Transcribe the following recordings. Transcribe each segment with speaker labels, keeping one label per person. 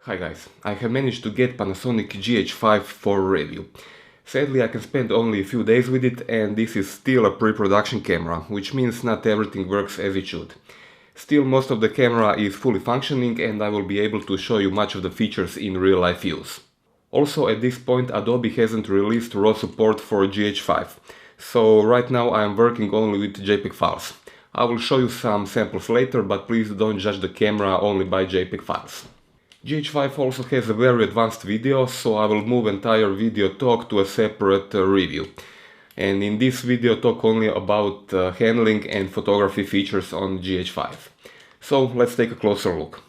Speaker 1: Hi guys, I have managed to get Panasonic GH5 for review. Sadly, I can spend only a few days with it, and this is still a pre-production camera, which means not everything works as it should. Still, most of the camera is fully functioning and I will be able to show you much of the features in real-life use. Also, at this point Adobe hasn't released RAW support for GH5, so right now I am working only with JPEG files. I will show you some samples later, but please don't judge the camera only by JPEG files. GH5 also has a very advanced video, so I will move entire video talk to a separate review. And in this video talk only about handling and photography features on GH5. So let's take a closer look.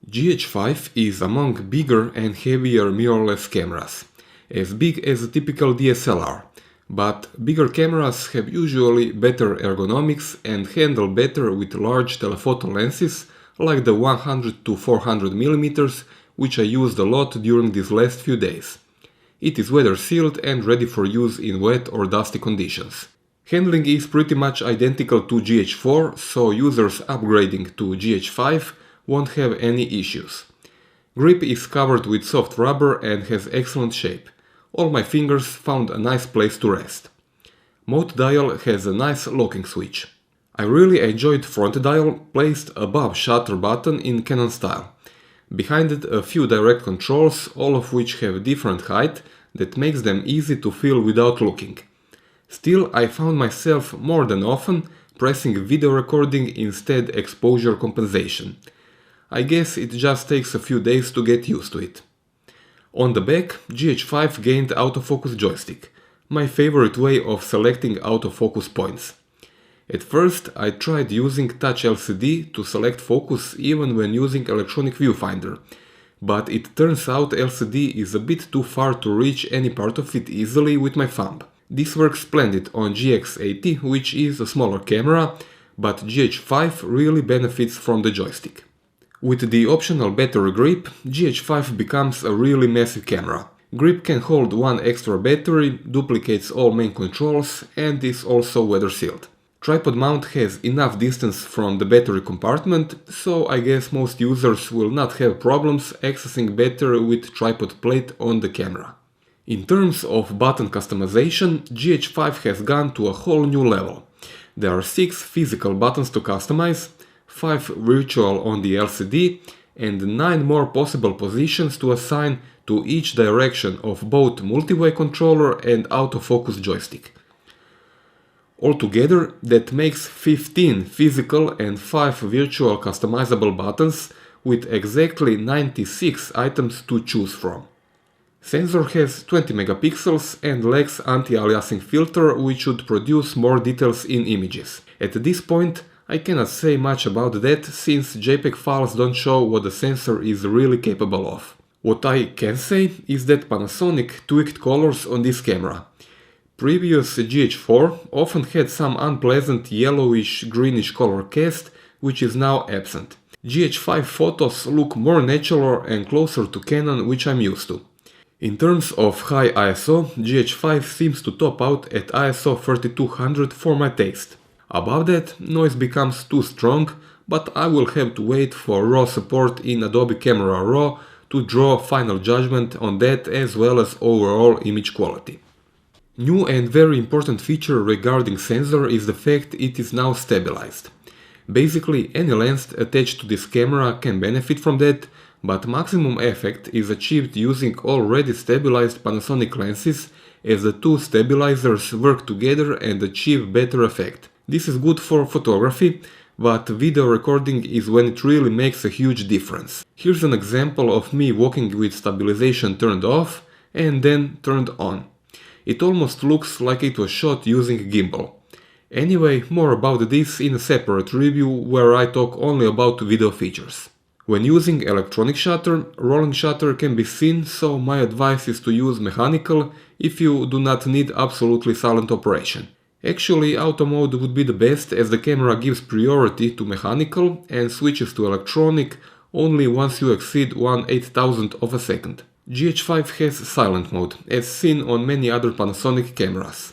Speaker 1: GH5 is among bigger and heavier mirrorless cameras, as big as a typical DSLR. But bigger cameras have usually better ergonomics and handle better with large telephoto lenses like the 100 to 400 mm, which I used a lot during these last few days. It is weather sealed and ready for use in wet or dusty conditions. Handling is pretty much identical to GH4, so users upgrading to GH5 won't have any issues. Grip is covered with soft rubber and has excellent shape. All my fingers found a nice place to rest. Mode dial has a nice locking switch. I really enjoyed front dial placed above shutter button in Canon style. Behind it a few direct controls, all of which have different height that makes them easy to feel without looking. Still, I found myself more than often pressing video recording instead exposure compensation. I guess it just takes a few days to get used to it. On the back, GH5 gained autofocus joystick, my favorite way of selecting autofocus points. At first, I tried using touch LCD to select focus even when using electronic viewfinder, but it turns out LCD is a bit too far to reach any part of it easily with my thumb. This works splendid on GX80, which is a smaller camera, but GH5 really benefits from the joystick. With the optional better grip, GH5 becomes a really massive camera. Grip can hold one extra battery, duplicates all main controls, and is also weather sealed. Tripod mount has enough distance from the battery compartment, so I guess most users will not have problems accessing battery with tripod plate on the camera. In terms of button customization, GH5 has gone to a whole new level. There are 6 physical buttons to customize, 5 virtual on the LCD, and 9 more possible positions to assign to each direction of both multi-way controller and autofocus joystick. Altogether, that makes 15 physical and 5 virtual customizable buttons with exactly 96 items to choose from. Sensor has 20 megapixels and lacks anti-aliasing filter, which should produce more details in images. At this point, I cannot say much about that since JPEG files don't show what the sensor is really capable of. What I can say is that Panasonic tweaked colors on this camera. Previous GH4 often had some unpleasant yellowish-greenish color cast, which is now absent. GH5 photos look more natural and closer to Canon, which I'm used to. In terms of high ISO, GH5 seems to top out at ISO 3200 for my taste. Above that, noise becomes too strong, but I will have to wait for RAW support in Adobe Camera Raw to draw a final judgment on that as well as overall image quality. New and very important feature regarding sensor is the fact it is now stabilized. Basically, any lens attached to this camera can benefit from that, but maximum effect is achieved using already stabilized Panasonic lenses, as the two stabilizers work together and achieve better effect. This is good for photography, but video recording is when it really makes a huge difference. Here's an example of me walking with stabilization turned off and then turned on. It almost looks like it was shot using gimbal. Anyway, more about this in a separate review where I talk only about video features. When using electronic shutter, rolling shutter can be seen, so my advice is to use mechanical if you do not need absolutely silent operation. Actually, auto mode would be the best, as the camera gives priority to mechanical and switches to electronic only once you exceed 1/8000th of a second. GH5 has silent mode, as seen on many other Panasonic cameras.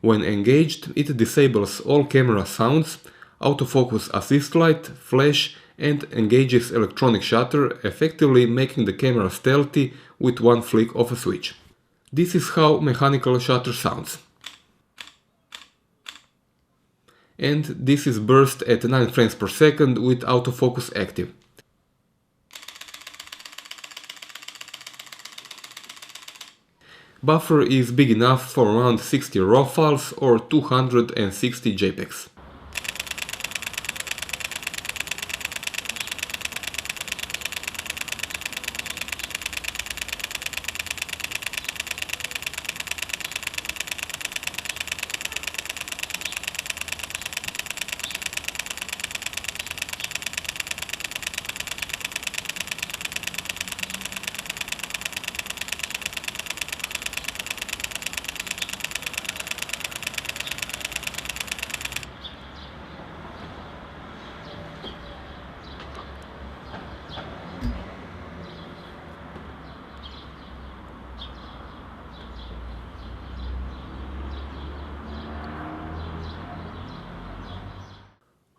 Speaker 1: When engaged, it disables all camera sounds, autofocus assist light, flash and engages electronic shutter, effectively making the camera stealthy with one flick of a switch. This is how mechanical shutter sounds. And this is burst at 9 frames per second with autofocus active. Buffer is big enough for around 60 RAW files or 260 JPEGs.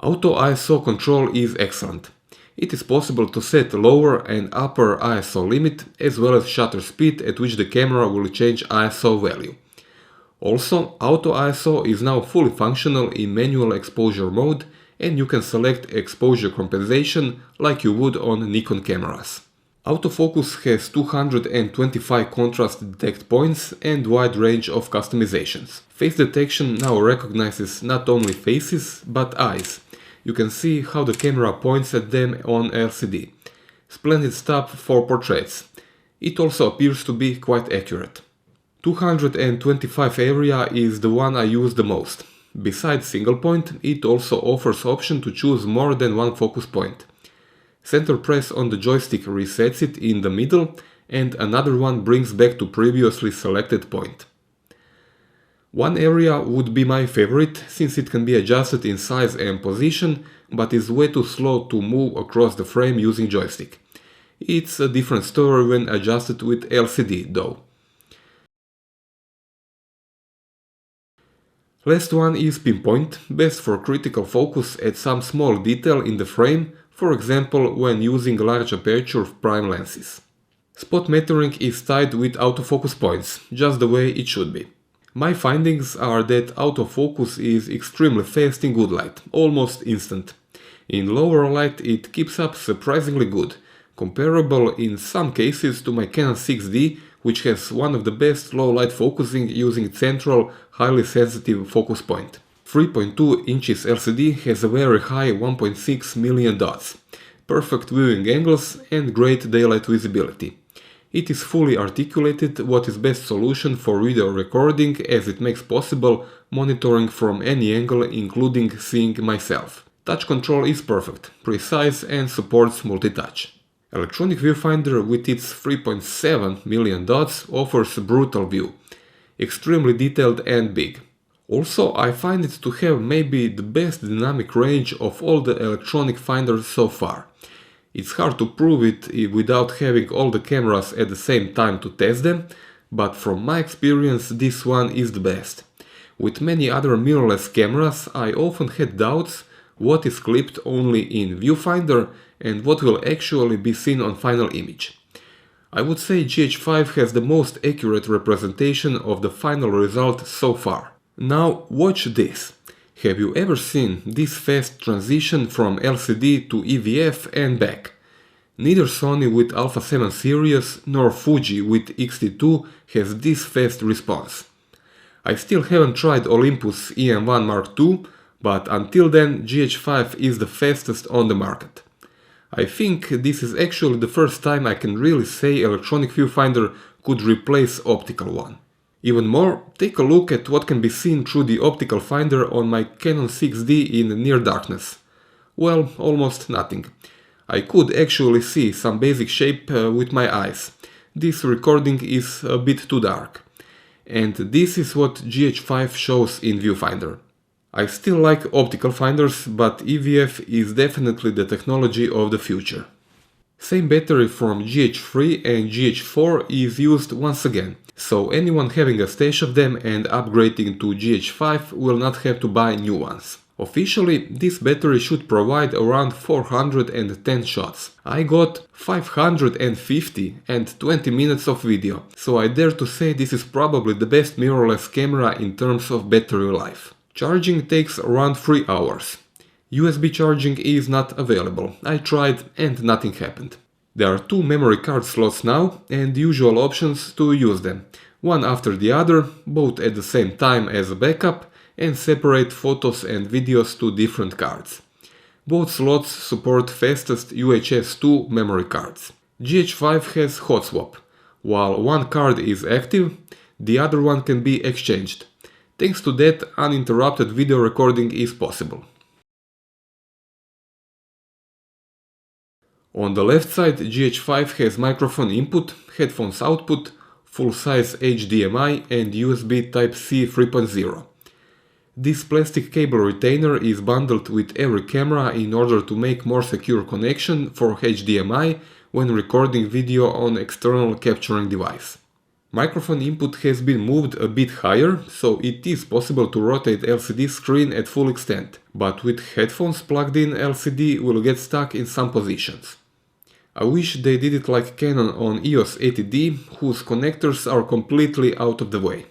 Speaker 1: Auto ISO control is excellent. It is possible to set lower and upper ISO limit as well as shutter speed at which the camera will change ISO value. Also, Auto ISO is now fully functional in manual exposure mode and you can select exposure compensation like you would on Nikon cameras. Autofocus has 225 contrast detect points and wide range of customizations. Face detection now recognizes not only faces but eyes. You can see how the camera points at them on LCD. Splendid stuff for portraits. It also appears to be quite accurate. 225 area is the one I use the most. Besides single point, it also offers option to choose more than one focus point. Center press on the joystick resets it in the middle and another one brings back to previously selected point. One area would be my favorite since it can be adjusted in size and position, but is way too slow to move across the frame using joystick. It's a different story when adjusted with LCD though. Last one is pinpoint, best for critical focus at some small detail in the frame, for example when using large aperture prime lenses. Spot metering is tied with autofocus points, just the way it should be. My findings are that autofocus is extremely fast in good light, almost instant. In lower light it keeps up surprisingly good, comparable in some cases to my Canon 6D, which has one of the best low light focusing using central, highly sensitive focus point. 3.2 inches LCD has a very high 1.6 million dots, perfect viewing angles and great daylight visibility. It is fully articulated what is best solution for video recording as it makes possible monitoring from any angle including seeing myself. Touch control is perfect, precise and supports multi-touch. Electronic viewfinder with its 3.7 million dots offers a brutal view, extremely detailed and big. Also, I find it to have maybe the best dynamic range of all the electronic finders so far. It's hard to prove it without having all the cameras at the same time to test them, but from my experience this one is the best. With many other mirrorless cameras I often had doubts what is clipped only in Viewfinder and what will actually be seen on final image. I would say GH5 has the most accurate representation of the final result so far. Now watch this. Have you ever seen this fast transition from LCD to EVF and back? Neither Sony with Alpha 7 series nor Fuji with X-T2 has this fast response. I still haven't tried Olympus EM1 Mark II, but until then GH5 is the fastest on the market. I think this is actually the first time I can really say electronic viewfinder could replace optical one. Even more, take a look at what can be seen through the optical finder on my Canon 6D in near darkness. Well, almost nothing. I could actually see some basic shape with my eyes. This recording is a bit too dark. And this is what GH5 shows in Viewfinder. I still like optical finders, but EVF is definitely the technology of the future. Same battery from GH3 and GH4 is used once again, so anyone having a stash of them and upgrading to GH5 will not have to buy new ones. Officially, this battery should provide around 410 shots. I got 550 and 20 minutes of video, so I dare to say this is probably the best mirrorless camera in terms of battery life. Charging takes around 3 hours. USB charging is not available. I tried and nothing happened. There are 2 memory card slots now and usual options to use them. One after the other, both at the same time as a backup, and separate photos and videos to different cards. Both slots support fastest UHS 2 memory cards. GH5 has hot swap. While one card is active, the other one can be exchanged. Thanks to that, uninterrupted video recording is possible. On the left side, GH5 has microphone input, headphones output, full-size HDMI and USB Type-C 3.0. This plastic cable retainer is bundled with every camera in order to make more secure connection for HDMI when recording video on external capturing device. Microphone input has been moved a bit higher, so it is possible to rotate LCD screen at full extent, but with headphones plugged in, LCD will get stuck in some positions. I wish they did it like Canon on EOS 80D, whose connectors are completely out of the way.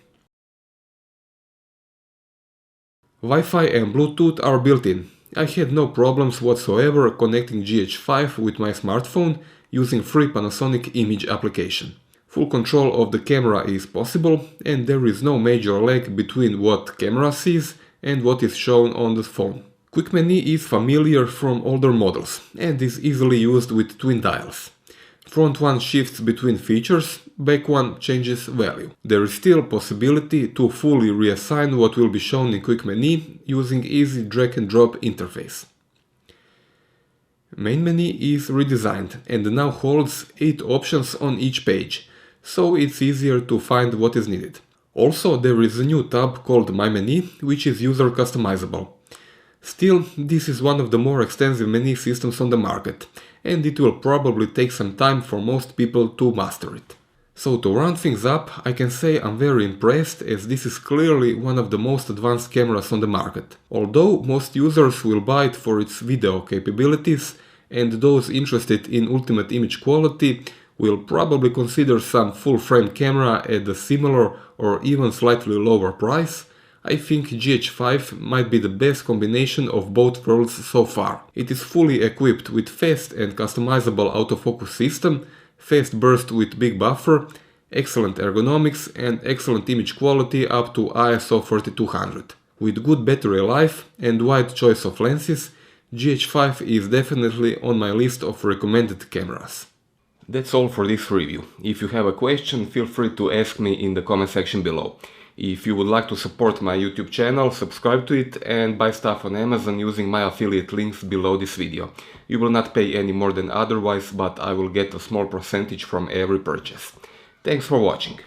Speaker 1: Wi-Fi and Bluetooth are built in. I had no problems whatsoever connecting GH5 with my smartphone using free Panasonic image application. Full control of the camera is possible and there is no major lag between what camera sees and what is shown on the phone. Quick menu is familiar from older models and is easily used with twin dials. Front one shifts between features, back one changes value. There is still possibility to fully reassign what will be shown in quick menu using easy drag and drop interface. Main menu is redesigned and now holds 8 options on each page, so it's easier to find what is needed. Also, there is a new tab called My Menu, which is user customizable. Still, this is one of the more extensive menu systems on the market, and it will probably take some time for most people to master it. So to round things up, I can say I'm very impressed, as this is clearly one of the most advanced cameras on the market. Although most users will buy it for its video capabilities, and those interested in ultimate image quality will probably consider some full-frame camera at a similar or even slightly lower price, I think GH5 might be the best combination of both worlds so far. It is fully equipped with fast and customizable autofocus system, fast burst with big buffer, excellent ergonomics and excellent image quality up to ISO 4200. With good battery life and wide choice of lenses, GH5 is definitely on my list of recommended cameras. That's all for this review. If you have a question, feel free to ask me in the comment section below. If you would like to support my YouTube channel, subscribe to it and buy stuff on Amazon using my affiliate links below this video. You will not pay any more than otherwise, but I will get a small percentage from every purchase. Thanks for watching.